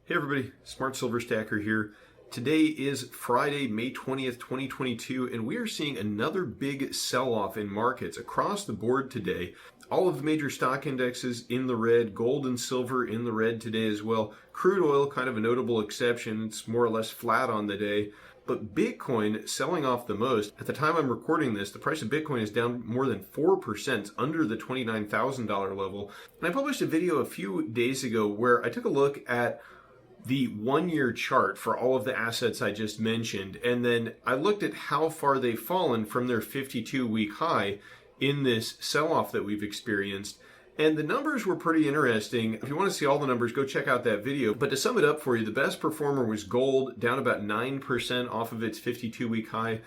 Hey everybody, Smart Silver Stacker here. Today is Friday, May 20th, 2022, and we are seeing another big sell-off in markets across the board today. All of the major stock indexes in the red, gold and silver in the red today as well. Crude oil, kind of a notable exception. It's more or less flat on the day. But Bitcoin selling off the most. At the time I'm recording this, the price of Bitcoin is down more than 4%, under the $29,000 level. And I published a video a few days ago where I took a look at the 1-year chart for all of the assets I just mentioned, and then I looked at how far they've fallen from their 52-week high in this sell-off that we've experienced. And the numbers were pretty interesting. If you want to see all the numbers, go check out that video. But to sum it up for you, the best performer was gold, down about 9% off of its 52-week high.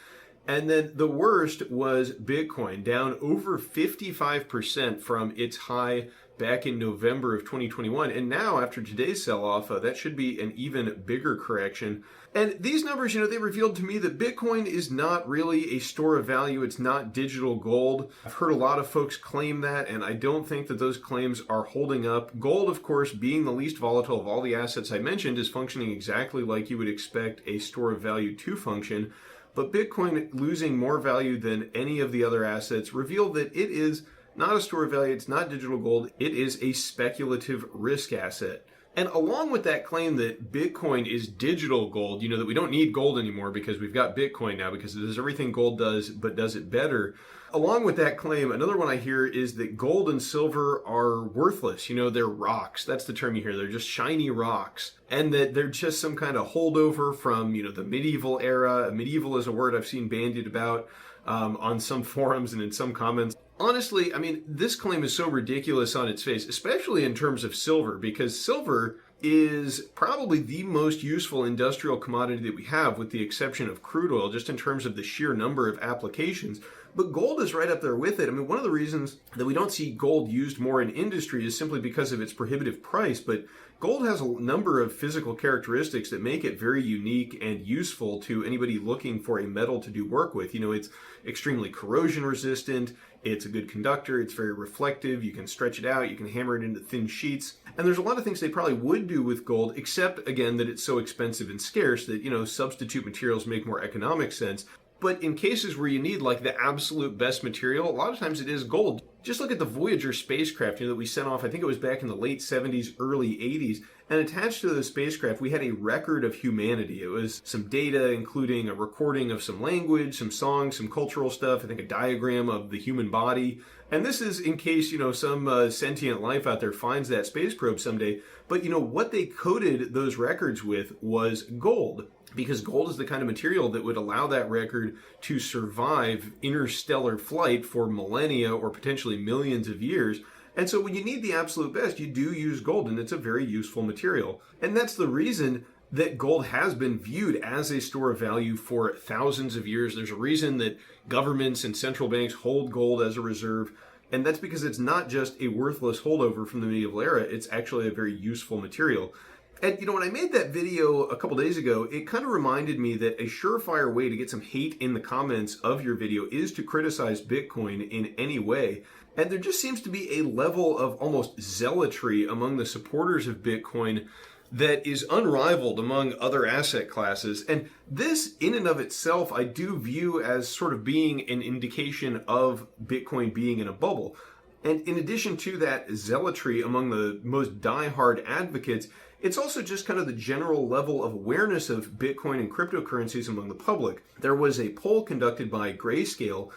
And then the worst was Bitcoin, down over 55% from its high back in November of 2021. And now, after today's sell-off, that should be an even bigger correction. And these numbers, they revealed to me that Bitcoin is not really a store of value. It's not digital gold. I've heard a lot of folks claim that, and I don't think that those claims are holding up. Gold, of course, being the least volatile of all the assets I mentioned, is functioning exactly like you would expect a store of value to function. But Bitcoin losing more value than any of the other assets revealed that it is not a store of value, it's not digital gold, it is a speculative risk asset. And along with that claim that Bitcoin is digital gold, that we don't need gold anymore because we've got Bitcoin now because it does everything gold does, but does it better. Along with that claim, another one I hear is that gold and silver are worthless. They're rocks. That's the term you hear. They're just shiny rocks. And that they're just some kind of holdover from, the medieval era. Medieval is a word I've seen bandied about on some forums and in some comments. Honestly, this claim is so ridiculous on its face, especially in terms of silver, because silver is probably the most useful industrial commodity that we have, with the exception of crude oil, just in terms of the sheer number of applications. But gold is right up there with it. One of the reasons that we don't see gold used more in industry is simply because of its prohibitive price, but gold has a number of physical characteristics that make it very unique and useful to anybody looking for a metal to do work with. It's extremely corrosion resistant, it's a good conductor, it's very reflective, you can stretch it out, you can hammer it into thin sheets. And there's a lot of things they probably would do with gold, except, again, that it's so expensive and scarce that, substitute materials make more economic sense. But in cases where you need like the absolute best material, a lot of times it is gold. Just look at the Voyager spacecraft that we sent off, I think it was back in the late 70s, early 80s. And attached to the spacecraft, we had a record of humanity. It was some data, including a recording of some language, some songs, some cultural stuff, I think a diagram of the human body. And this is in case, some sentient life out there finds that space probe someday. But, what they coated those records with was gold, because gold is the kind of material that would allow that record to survive interstellar flight for millennia or potentially millions of years. And so when you need the absolute best, you do use gold, and it's a very useful material. And that's the reason that gold has been viewed as a store of value for thousands of years. There's a reason that governments and central banks hold gold as a reserve. And that's because it's not just a worthless holdover from the medieval era, it's actually a very useful material. And when I made that video a couple days ago, it kind of reminded me that a surefire way to get some hate in the comments of your video is to criticize Bitcoin in any way. And there just seems to be a level of almost zealotry among the supporters of Bitcoin that is unrivaled among other asset classes. And this, in and of itself, I do view as sort of being an indication of Bitcoin being in a bubble. And in addition to that zealotry among the most diehard advocates, it's also just kind of the general level of awareness of Bitcoin and cryptocurrencies among the public. There was a poll conducted by Grayscale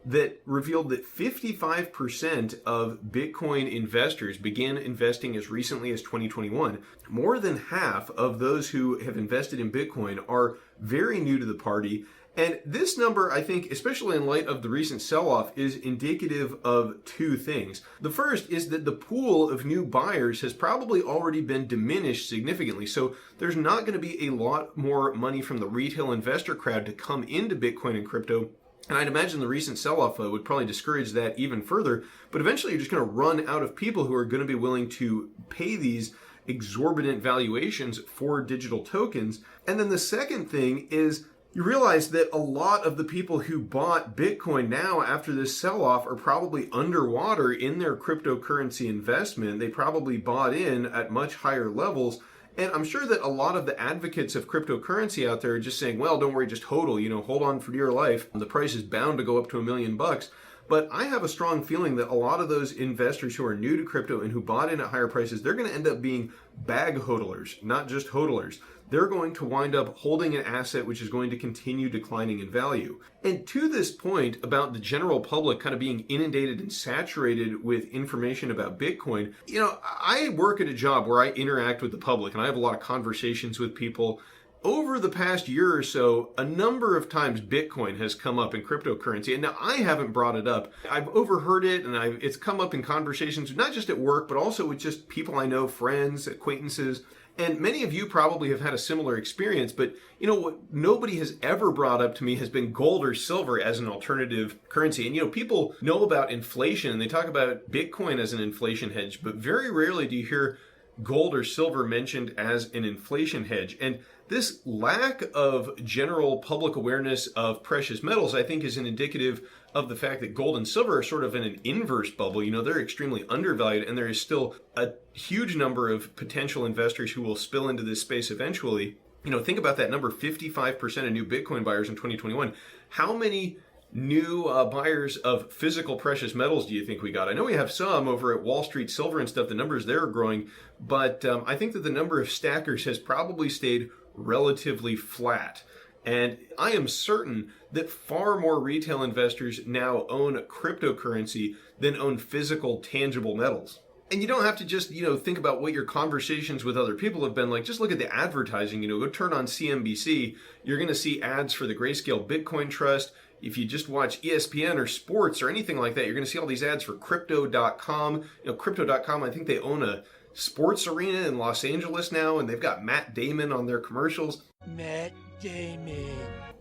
that revealed that 55% of Bitcoin investors began investing as recently as 2021. More than half of those who have invested in Bitcoin are very new to the party. And this number, I think, especially in light of the recent sell-off, is indicative of two things. The first is that the pool of new buyers has probably already been diminished significantly. So there's not going to be a lot more money from the retail investor crowd to come into Bitcoin and crypto. And I'd imagine the recent sell-off would probably discourage that even further. But eventually you're just going to run out of people who are going to be willing to pay these exorbitant valuations for digital tokens. And then the second thing is you realize that a lot of the people who bought Bitcoin now after this sell-off are probably underwater in their cryptocurrency investment. They probably bought in at much higher levels, And I'm sure that a lot of the advocates of cryptocurrency out there are just saying, well, don't worry, just hodl, hold on for dear life. The price is bound to go up to $1,000,000. But I have a strong feeling that a lot of those investors who are new to crypto and who bought in at higher prices, they're going to end up being bag hodlers, not just hodlers. They're going to wind up holding an asset which is going to continue declining in value. And to this point about the general public kind of being inundated and saturated with information about Bitcoin, I work at a job where I interact with the public and I have a lot of conversations with people. Over the past year or so, a number of times Bitcoin has come up in cryptocurrency, and now I haven't brought it up. I've overheard it, and it's come up in conversations, not just at work, but also with just people I know, friends, acquaintances. And many of you probably have had a similar experience, but what nobody has ever brought up to me has been gold or silver as an alternative currency. And people know about inflation and they talk about Bitcoin as an inflation hedge, but very rarely do you hear gold or silver mentioned as an inflation hedge. And this lack of general public awareness of precious metals, I think, is an indicative of the fact that gold and silver are sort of in an inverse bubble. They're extremely undervalued, and there is still a huge number of potential investors who will spill into this space eventually. Think about that number, 55% of new Bitcoin buyers in 2021. How many new buyers of physical precious metals do you think we got? I know we have some over at Wall Street Silver and stuff. The numbers there are growing, but I think that the number of stackers has probably stayed relatively flat. And I am certain that far more retail investors now own cryptocurrency than own physical, tangible metals. And you don't have to just, think about what your conversations with other people have been like. Just look at the advertising. Go turn on CNBC. You're going to see ads for the Grayscale Bitcoin Trust. If you just watch ESPN or sports or anything like that, you're going to see all these ads for crypto.com. Crypto.com, I think they own a sports arena in Los Angeles now, and they've got Matt Damon on their commercials. Matt Damon.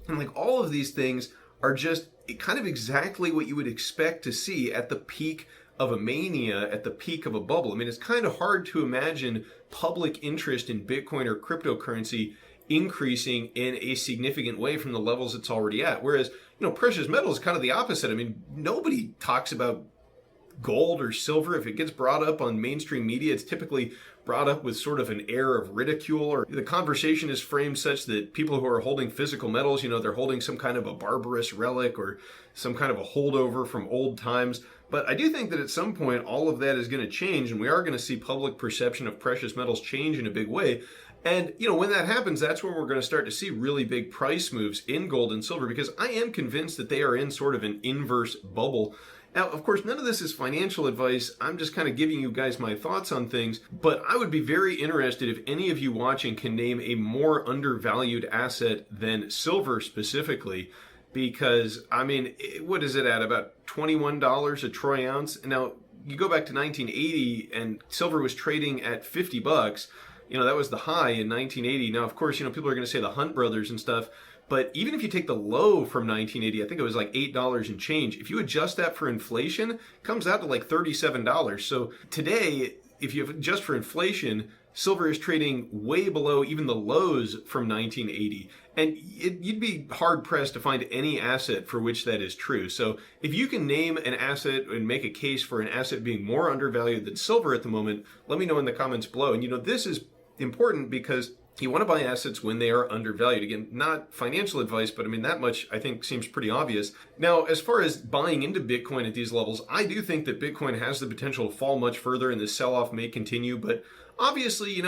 And all of these things are just kind of exactly what you would expect to see at the peak of a mania, at the peak of a bubble. It's kind of hard to imagine public interest in Bitcoin or cryptocurrency increasing in a significant way from the levels it's already at. Whereas, precious metal is kind of the opposite. Nobody talks about gold or silver. If it gets brought up on mainstream media, it's typically brought up with sort of an air of ridicule, or the conversation is framed such that people who are holding physical metals, they're holding some kind of a barbarous relic or some kind of a holdover from old times. But I do think that at some point all of that is going to change, and we are going to see public perception of precious metals change in a big way. And, when that happens, that's when we're going to start to see really big price moves in gold and silver, because I am convinced that they are in sort of an inverse bubble. Now, of course, none of this is financial advice. I'm just kind of giving you guys my thoughts on things, but I would be very interested if any of you watching can name a more undervalued asset than silver specifically, because, what is it at? About $21 a troy ounce? Now, you go back to 1980 and silver was trading at $50. That was the high in 1980. Now, of course, people are going to say the Hunt brothers and stuff. But even if you take the low from 1980, I think it was like $8 and change. If you adjust that for inflation, it comes out to like $37. So today, if you adjust for inflation, silver is trading way below even the lows from 1980. And you'd be hard pressed to find any asset for which that is true. So if you can name an asset and make a case for an asset being more undervalued than silver at the moment, let me know in the comments below. And this is important because you want to buy assets when they are undervalued. Again, not financial advice, but that much I think seems pretty obvious. Now, as far as buying into Bitcoin at these levels, I do think that Bitcoin has the potential to fall much further and the sell-off may continue, but obviously,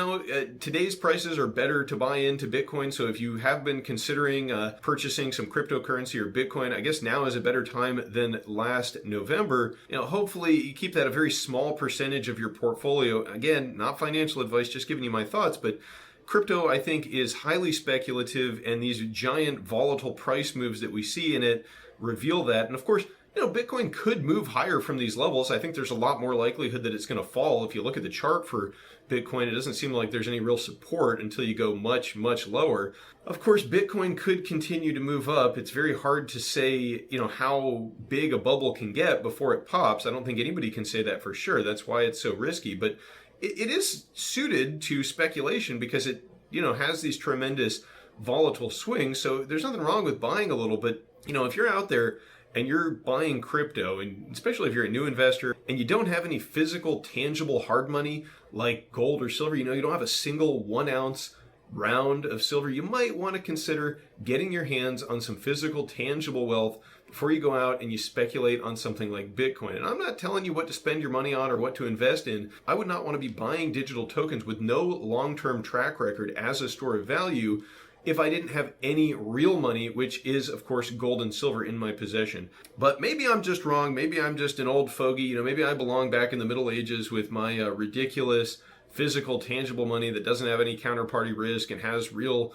today's prices are better to buy into Bitcoin. So if you have been considering purchasing some cryptocurrency or Bitcoin, I guess now is a better time than last November. Hopefully you keep that a very small percentage of your portfolio. Again, not financial advice, just giving you my thoughts, but crypto, I think, is highly speculative, and these giant volatile price moves that we see in it reveal that. And of course, Bitcoin could move higher from these levels. I think there's a lot more likelihood that it's going to fall. If you look at the chart for Bitcoin, it doesn't seem like there's any real support until you go much, much lower. Of course, Bitcoin could continue to move up. It's very hard to say, how big a bubble can get before it pops. I don't think anybody can say that for sure. That's why it's so risky. But it is suited to speculation because it, has these tremendous volatile swings. So there's nothing wrong with buying a little, but, if you're out there and you're buying crypto, and especially if you're a new investor and you don't have any physical, tangible hard money like gold or silver, you don't have a single 1 ounce round of silver, you might want to consider getting your hands on some physical, tangible wealth before you go out and you speculate on something like Bitcoin. And I'm not telling you what to spend your money on or what to invest in. I would not want to be buying digital tokens with no long-term track record as a store of value if I didn't have any real money, which is, of course, gold and silver in my possession. But maybe I'm just wrong. Maybe I'm just an old fogey. Maybe I belong back in the Middle Ages with my ridiculous physical, tangible money that doesn't have any counterparty risk and has real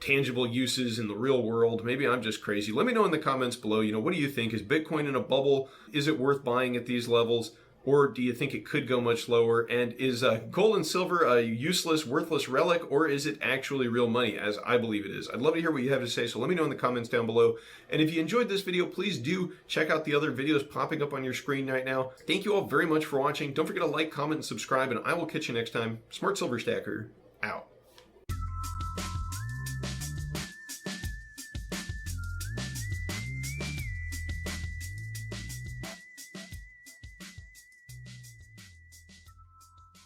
tangible uses in the real world. Maybe I'm just crazy. Let me know in the comments below, what do you think? Is Bitcoin in a bubble? Is it worth buying at these levels? Or do you think it could go much lower? And is gold and silver a useless, worthless relic, or is it actually real money, as I believe it is? I'd love to hear what you have to say, so let me know in the comments down below. And if you enjoyed this video, please do check out the other videos popping up on your screen right now. Thank you all very much for watching. Don't forget to like, comment, and subscribe, and I will catch you next time. Smart Silver Stacker, out.